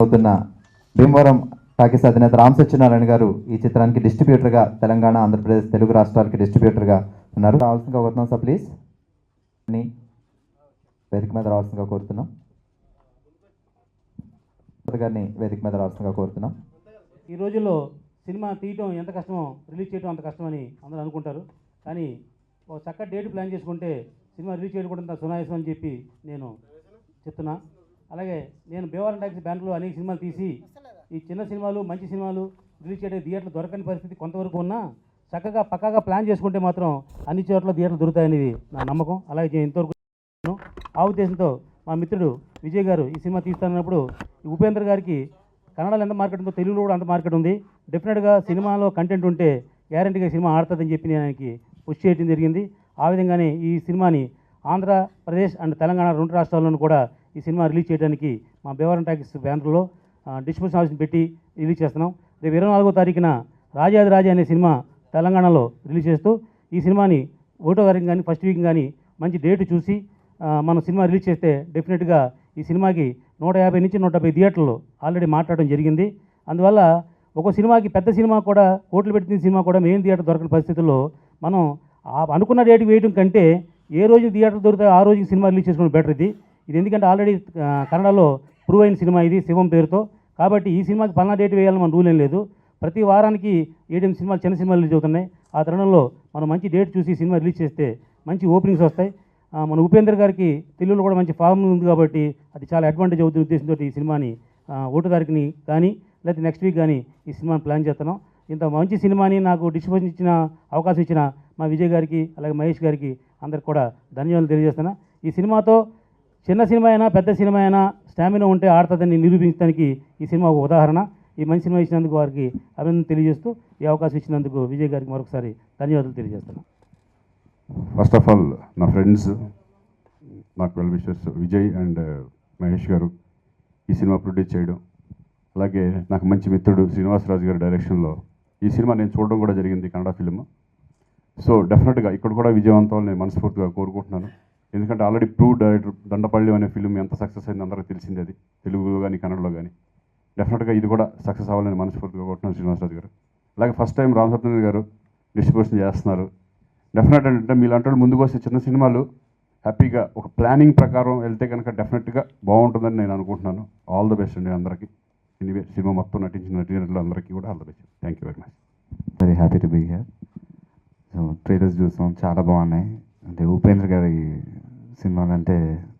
అవుతున్న భీమవరం టాకీస్ అధినేత రామ్ సత్యనారాయణ గారు ఈ చిత్రానికి డిస్ట్రిబ్యూటర్గా తెలంగాణ, ఆంధ్రప్రదేశ్, తెలుగు రాష్ట్రాలకి డిస్ట్రిబ్యూటర్గా ఉన్నారు. రావాల్సిందిగా కోరుతున్నాం సార్, ప్లీజ్ అని వేదిక మీద రావాల్సిందిగా కోరుతున్నాం. గారిని వేదిక మీద రావాల్సిందిగా కోరుతున్నాం. ఈ రోజుల్లో సినిమా తీయటం ఎంత కష్టమో రిలీజ్ చేయడం అంత కష్టమని అందరూ అనుకుంటారు. కానీ ఒక చక్కటి డేట్ ప్లాన్ చేసుకుంటే సినిమా రిలీజ్ చేయడం కూడా అంత సునాయాసం అని చెప్పి నేను చెప్తున్నా. అలాగే నేను భీమవరం టాకీస్ బ్యానర్లో అనేక సినిమాలు తీసి ఈ చిన్న సినిమాలు, మంచి సినిమాలు రిలీజ్ చేయడం థియేటర్లు దొరకని పరిస్థితి కొంతవరకు ఉన్నా చక్కగా పక్కాగా ప్లాన్ చేసుకుంటే మాత్రం అన్ని చోట్ల థియేటర్లు దొరుకుతాయనేది నా నమ్మకం. అలాగే ఇంతవరకు ఆ ఉద్దేశంతో మా మిత్రుడు విజయ్ గారు ఈ సినిమా తీస్తానన్నప్పుడు ఉపేంద్ర గారికి కన్నడలో ఎంత మార్కెట్ ఉందో తెలుగులో కూడా అంత మార్కెట్ ఉంది. డెఫినెట్గా సినిమాలో కంటెంట్ ఉంటే గ్యారంటీగా సినిమా ఆడుతుందని చెప్పి నేను ఆయనకి పుష్ చేయడం జరిగింది. ఆ విధంగానే ఈ సినిమాని ఆంధ్రప్రదేశ్ అండ్ తెలంగాణ రెండు రాష్ట్రాల్లోనూ కూడా ఈ సినిమా రిలీజ్ చేయడానికి మా భీమవరం టాకీస్ బ్యానర్లో డిస్ట్రిబ్యూషన్ హౌస్ని పెట్టి రిలీజ్ చేస్తున్నాం. రేపు 24వ తారీఖున రాజాది రాజా అనే సినిమా తెలంగాణలో రిలీజ్ చేస్తూ ఈ సినిమాని 1వ తారీఖు కానీ ఫస్ట్ వీక్ కానీ మంచి డేట్ చూసి మనం సినిమా రిలీజ్ చేస్తే డెఫినెట్గా ఈ సినిమాకి 150 నుంచి 170 థియేటర్లు ఆల్రెడీ మాట్లాడడం జరిగింది. అందువల్ల ఒక సినిమాకి, పెద్ద సినిమా కూడా, కోట్లు పెట్టిన సినిమా కూడా మెయిన్ థియేటర్ దొరకని పరిస్థితుల్లో మనం అనుకున్న డేట్కి వేయడం కంటే ఏ రోజు థియేటర్ దొరుకుతాయో ఆ రోజుకి సినిమా రిలీజ్ చేసుకోవడం బెటర్. ఇది ఎందుకంటే ఆల్రెడీ కన్నడలో ప్రూవ్ అయిన సినిమా ఇది, శివం పేరుతో. కాబట్టి ఈ సినిమాకి పలానా డేట్ వేయాలని మన రూల్ ఏం లేదు. ప్రతి వారానికి 7 సినిమాలు, చిన్న సినిమాలు రిలీజ్ అవుతున్నాయి. ఆ తరుణంలో మనం మంచి డేట్ చూసి సినిమా రిలీజ్ చేస్తే మంచి ఓపెనింగ్స్ వస్తాయి. మన ఉపేంద్ర గారికి తెలుగులో కూడా మంచి ఫామ్ ఉంది కాబట్టి అది చాలా అడ్వాంటేజ్ అవుతుంది ఉద్దేశంతో ఈ సినిమాని 1వ తారీఖుని కానీ లేకపోతే నెక్స్ట్ వీక్ కానీ ఈ సినిమాని ప్లాన్ చేస్తున్నాం. ఇంత మంచి సినిమాని నాకు డిస్ట్రిబ్యూషన్ ఇచ్చిన అవకాశం ఇచ్చిన మా విజయ్ గారికి, అలాగే మహేష్ గారికి అందరికి కూడా ధన్యవాదాలు తెలియజేస్తున్నా. ఈ సినిమాతో చిన్న సినిమా అయినా పెద్ద సినిమా అయినా స్టామినా ఉంటే ఆడుతుందని నిరూపించడానికి ఈ సినిమా ఒక ఉదాహరణ. ఈ మంచి సినిమా ఇచ్చినందుకు వారికి అభినందన తెలియజేస్తూ ఈ అవకాశం ఇచ్చినందుకు విజయ్ గారికి మరొకసారి ధన్యవాదాలు తెలియజేస్తున్నాను. ఫస్ట్ ఆఫ్ ఆల్ నా ఫ్రెండ్స్, నాకు well wishers Vijay and Mahesh గారు ఈ సినిమా ప్రొడ్యూస్ చేయడం, అలాగే నాకు మంచి మిత్రుడు శ్రీనివాసరాజు గారి డైరెక్షన్లో ఈ సినిమా నేను చూడడం కూడా జరిగింది, కన్నడ ఫిల్మ్. సో డెఫినెట్గా ఇక్కడ కూడా విజయవంతం నేను మనస్ఫూర్తిగా కోరుకుంటున్నాను. ఎందుకంటే ఆల్రెడీ ప్రూవ్ డైరెక్టర్ దండపల్లి అనే ఫిల్మ్ ఎంత సక్సెస్ అయింది అందరికీ తెలిసింది, అది తెలుగులో కానీ కన్నడలో కానీ. డెఫినెట్గా ఇది కూడా సక్సెస్ అవ్వాలని మనస్ఫూర్తిగా కోరుకుంటున్నాను శ్రీనివాసరాజు గారు. అలాగే ఫస్ట్ టైం రామ్ సత్యనారాయణ గారు డిస్ట్రిబ్యూషన్ చేస్తున్నారు. డెఫినెట్ అంటే మీలాంటి ముందుకు వస్తే చిన్న సినిమాలు హ్యాపీగా ఒక ప్లానింగ్ ప్రకారం వెళ్తే కనుక డెఫినెట్గా బాగుంటుందని నేను అనుకుంటున్నాను. ఆల్ ద బెస్ట్ అండి అందరికీ. ఎనీవే సినిమా మొత్తం నటించిన నటీనటులు అందరికీ కూడా all the best. Thank you very much. Very happy to be here. So trailers చూసాం, చాలా బాగున్నాయి. అంటే ఉపేంద్ర గారి సినిమాలు అంటే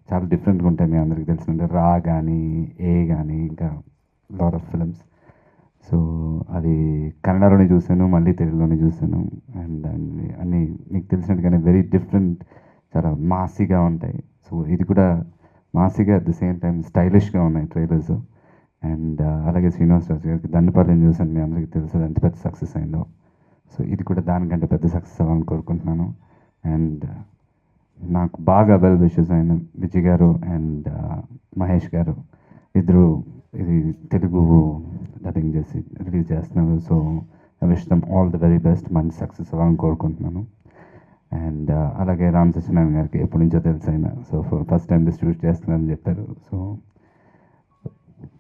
చాలా డిఫరెంట్గా ఉంటాయి. మీ అందరికీ తెలిసిందంటే రా కానీ, ఏ కానీ, ఇంకా లాట్ ఆఫ్ ఫిల్మ్స్. సో అది కన్నడలోనే చూశాను, మళ్ళీ తెలుగులోనే చూశాను. అండ్ అన్నీ మీకు తెలిసినట్టుగానే వెరీ డిఫరెంట్, చాలా మాసీగా ఉంటాయి. సో ఇది కూడా మాసీగా అట్ ద సేమ్ టైం స్టైలిష్గా ఉన్నాయి ట్రైలర్స్. అండ్ అలాగే శ్రీనివాసరాజు గారికి దండపల్లిని చూసాను, మీ అందరికీ తెలుసు ఎంత పెద్ద సక్సెస్ అయిందో. సో ఇది కూడా దానికంటే పెద్ద సక్సెస్ అవ్వాలని కోరుకుంటున్నాను. అండ్ నాకు బాగా వెల్ విషెస్ అయిన విజయ్ గారు అండ్ మహేష్ గారు ఇద్దరు ఇది తెలుగు డబ్బింగ్ చేసి రిలీజ్ చేస్తున్నారు. So I wish them all the very best, మంచి సక్సెస్ అవ్వాలని కోరుకుంటున్నాను. అండ్ అలాగే రామ్ సత్యనారాయణ గారికి ఎప్పటి నుంచో తెలుసు ఆయన. సో ఫస్ట్ టైం డిస్ట్రిబ్యూట్ చేస్తున్నారని చెప్పారు. సో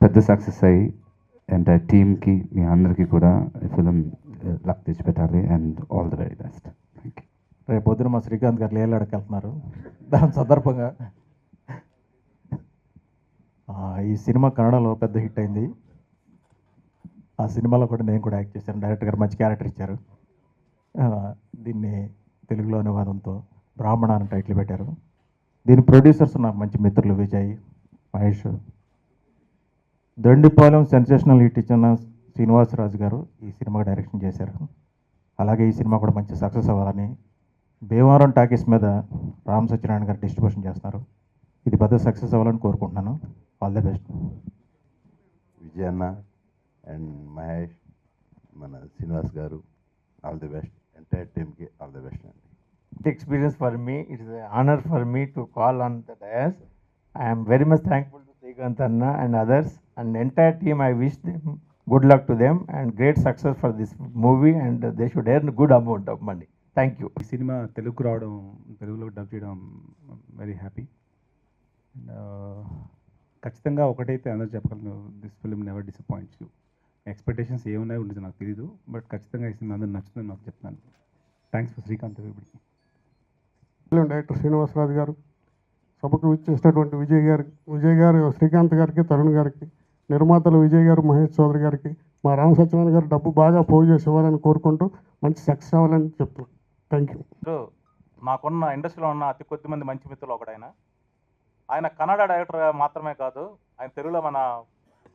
పెద్ద సక్సెస్ అయ్యి ఎంటైర్ టీమ్కి, మీ అందరికీ కూడా ఫిలిం లక్ తెచ్చిపెట్టాలి. And all the very best. Thank you. రేపు పొద్దున మా శ్రీకాంత్ గారు లేలాడకి వెళ్తున్నారు. దాని సందర్భంగా ఈ సినిమా కన్నడలో పెద్ద హిట్ అయింది. ఆ సినిమాలో కూడా నేను కూడా యాక్ట్ చేశాను. డైరెక్టర్ గారు మంచి క్యారెక్టర్ ఇచ్చారు. దీన్ని తెలుగులో అనువాదంతో బ్రాహ్మణ అని టైటిల్ పెట్టారు. దీని ప్రొడ్యూసర్స్ నాకు మంచి మిత్రులు విజయ్, మహేష్. దండిపాలెం సెన్సేషనల్ హిట్ ఇచ్చిన శ్రీనివాసరాజు గారు ఈ సినిమా డైరెక్షన్ చేశారు. అలాగే ఈ సినిమా కూడా మంచి సక్సెస్ అవ్వాలని భీమవరం టాకీస్ మీద రామ్ సత్యనారాయణ గారు డిస్ట్రిబ్యూషన్ చేస్తున్నారు. ఇది పెద్ద సక్సెస్ అవ్వాలని కోరుకుంటున్నాను. All the best. విజయ్ అన్న అండ్ మహేష్, మన శ్రీనివాస్ గారు, ఆల్ ది బెస్ట్. ఎంటైర్ టీమ్కి ఆల్ ది బెస్ట్ అండి. Experience for me, it is an honor for me to call on the dais. I am very much thankful to Srikanth Anna and others and entire team. I wish them good luck to them and great success for this movie, and they should earn good amount of money. Thank you. ఈ cinema Telugu రావడం, తెలుగులో dub చేయడం very happy. ఖచ్చితంగా ఒకటైతే అందరూ చెప్పగలను, this film never disappoints you. Expectations ఏమున్నాయో ఉండదు నాకు తెలియదు, బట్ ఖచ్చితంగా ఈ సినిమా అందరూ నచ్చుతుందని నాకు చెప్తాను. Thanks for Srikanth everybody. Director Srinivasaraju గారు, సభకు ఇచ్చేసినటువంటి విజయ్ గారు, శ్రీకాంత్ గారికి, తరుణ్ గారికి, నిర్మాతలు విజయ్ గారు, మహేష్ చౌదరి గారికి, మా రామ సత్యనారాయణ గారు డబ్బు బాగా పోగు చేసి ఇవ్వాలని కోరుకుంటూ మంచి సక్సెస్ అవ్వాలని చెప్తున్నాను. Thank you. నాకున్న ఇండస్ట్రీలో ఉన్న అతి కొద్ది మంది మంచి మిత్రులు ఒకడైన ఆయన కన్నడ డైరెక్టర్ మాత్రమే కాదు, ఆయన తెలుగులో మన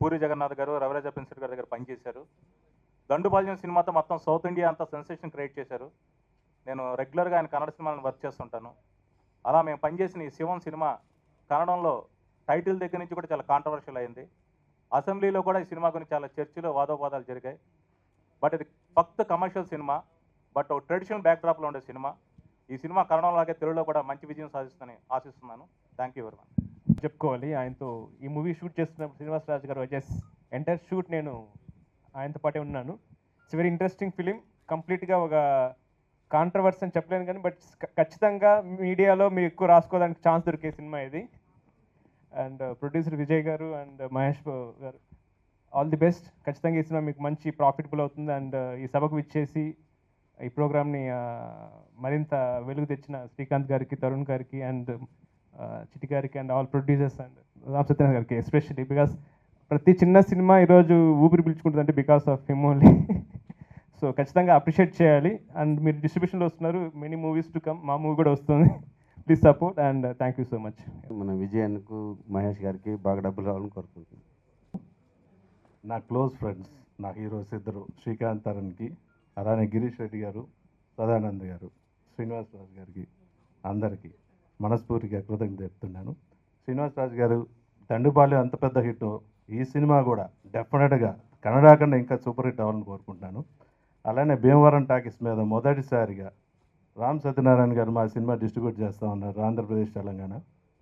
పూరి జగన్నాథ్ గారు, రవిరాజ పెన్సిల్ గారి దగ్గర పనిచేశారు. దండుబాల్యం సినిమాతో మొత్తం సౌత్ ఇండియా అంతా సెన్సేషన్ క్రియేట్ చేశారు. నేను రెగ్యులర్గా ఆయన కన్నడ సినిమాలను వర్క్ చేస్తుంటాను. అలా మేము పనిచేసిన ఈ శివం సినిమా కన్నడంలో టైటిల్ దగ్గర నుంచి కూడా చాలా కాంట్రవర్షియల్ అయింది. అసెంబ్లీలో కూడా ఈ సినిమా గురించి చాలా చర్చలు, వాదోపాదాలు జరిగాయి. బట్ ఇది ఫక్త్ కమర్షియల్ సినిమా, బట్ ఒక ట్రెడిషనల్ బ్యాక్డ్రాప్లో ఉండే సినిమా. ఈ సినిమా కన్నడంలాగే తెలుగులో కూడా మంచి విజయం సాధిస్తుందని ఆశిస్తున్నాను. Thank you very much. చెప్పుకోవాలి, ఆయనతో ఈ మూవీ షూట్ చేస్తున్నప్పుడు శ్రీనివాసరాజు గారు వచ్చేసి ఎంటైర్ షూట్ నేను ఆయనతో పాటే ఉన్నాను. It's very interesting film. కంప్లీట్గా ఒక కాంట్రవర్సీ అని చెప్పలేను కానీ బట్ ఖచ్చితంగా మీడియాలో మీరు ఎక్కువ రాసుకోవడానికి ఛాన్స్ దొరికే సినిమా ఇది. అండ్ ప్రొడ్యూసర్ విజయ్ గారు అండ్ మహేష్ గారు, ఆల్ ది బెస్ట్. ఖచ్చితంగా ఈ సినిమా మీకు మంచి ప్రాఫిటబుల్ అవుతుంది. అండ్ ఈ సభకు విచ్చేసి ఈ ప్రోగ్రామ్ని మరింత వెలుగు తెచ్చిన శ్రీకాంత్ గారికి, తరుణ్ గారికి అండ్ చిట్టి గారికి and all producers and Ram Satyanarayana గారికి ఎస్పెషల్లీ, బికాస్ ప్రతి చిన్న సినిమా ఈరోజు ఊపిరి పిలుచుకుంటుందంటే because of him only. So ఖచ్చితంగా అప్రిషియేట్ చేయాలి. అండ్ మీరు డిస్ట్రిబ్యూషన్లో వస్తున్నారు, మెనీ మూవీస్ టు కమ్, మా మూవీ కూడా వస్తుంది. Please support and thank you so much. మన విజయన్కు, మహేష్ గారికి బాగా డబ్బులు రావాలని కోరుకుంటున్నాను. నా క్లోజ్ ఫ్రెండ్స్, నా హీరోస్ ఇద్దరు, శ్రీకాంత్ తరుణ్కి, అలానే గిరీష్ రెడ్డి గారు, సదానంద్ గారు, శ్రీనివాసరాజు గారికి, అందరికీ మనస్ఫూర్తిగా కృతజ్ఞత చెప్తున్నాను. శ్రీనివాసరాజు గారు దండుబాల్యం అంత పెద్ద హిట్, ఈ సినిమా కూడా డెఫినెట్గా కన్నడ కన్నా ఇంకా సూపర్ హిట్ అవ్వాలని కోరుకుంటున్నాను. అలానే భీమవరం టాకీస్ మీద మొదటిసారిగా రామ్ సత్యనారాయణ గారు మా సినిమా డిస్ట్రిబ్యూట్ చేస్తూ ఉన్నారు ఆంధ్రప్రదేశ్, తెలంగాణ.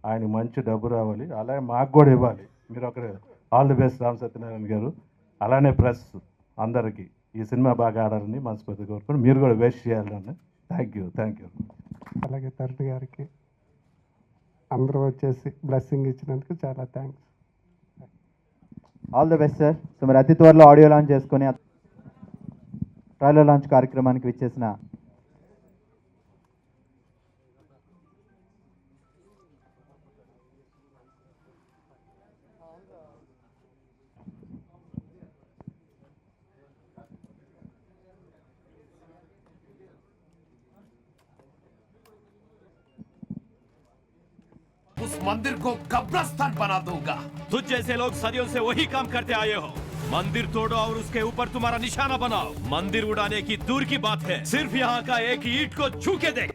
ఆయన మంచి డబ్బు రావాలి, అలాగే మాకు కూడా ఇవ్వాలి. మీరు ఒకరే all the best Ram Satyanarayana గారు. అలానే ప్రెస్ అందరికీ ఈ సినిమా బాగా ఆడాలని మనస్ఫూర్తిగా కోరుకుని మీరు కూడా వేస్ట్ చేయాలని. Thank you. అలాగే తరుణ్ గారికి అందరూ వచ్చేసి బ్లెస్సింగ్ ఇచ్చినందుకు చాలా thanks. All the best sir. So మరి అతి త్వరలో ఆడియో లాంచ్ చేసుకొని ట్రైలర్ లాంచ్ కార్యక్రమానికి విచ్చేసిన उस मंदिर को कब्रिस्तान बना दूंगा। तुझ जैसे लोग सदियों से वही काम करते आए हो। मंदिर तोड़ो और उसके ऊपर तुम्हारा निशाना बनाओ। मंदिर उड़ाने की दूर की बात है, सिर्फ यहाँ का एक ईंट को छू के देख।